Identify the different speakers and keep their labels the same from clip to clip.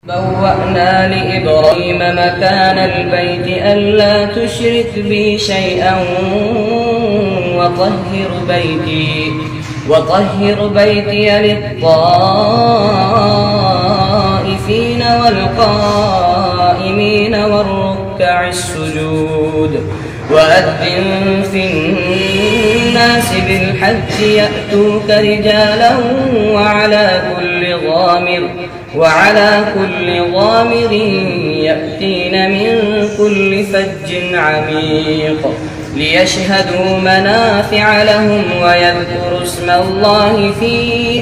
Speaker 1: بوأنا لإبراهيم مكان البيت ألا تشرك بي شيئا وطهر بيتي للطائفين والقائمين والركع السجود وأذن في الناس بالحج يأتوك رجالا وعلى كل ضامر يأتين من كل فج عميق ليشهدوا منافع لهم ويذكروا اسم الله في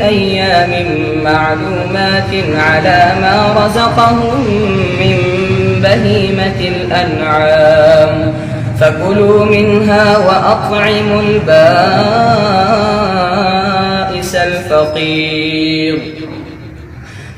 Speaker 1: أيام معلومات على ما رزقهم من بهيمة الأنعام فكلوا منها وأطعموا البائس الفقير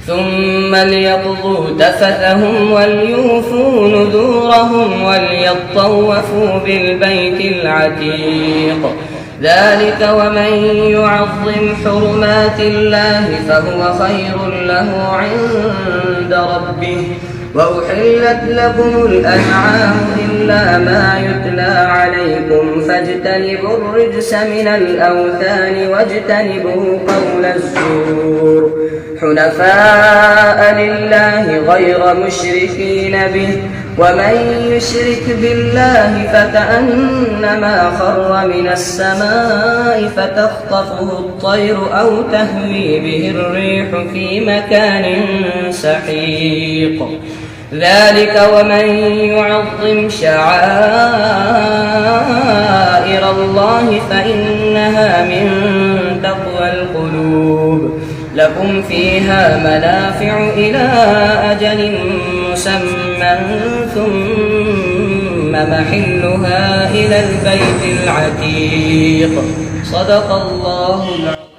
Speaker 1: ثم ليقضوا تفثهم وليوفوا نذورهم وليطوفوا بالبيت العتيق ذلك ومن يعظم حرمات الله فهو خير له عند ربه وأحلت لكم الأنعام إلا ما يتلى عليكم فاجتنبوا الرجس من الأوثان واجتنبوا قول الزور حنفاء لله غير مشركين به ومن يشرك بالله فكأنما خر من السماء فتخطفه الطير أو تهوي به الريح في مكان سحيق ذلك ومن يعظم شعائر الله فإنها من تقوى القلوب لكم فيها منافع إلى أجل مسمى ثم محلها إلى البيت العتيق صدق الله العظيم.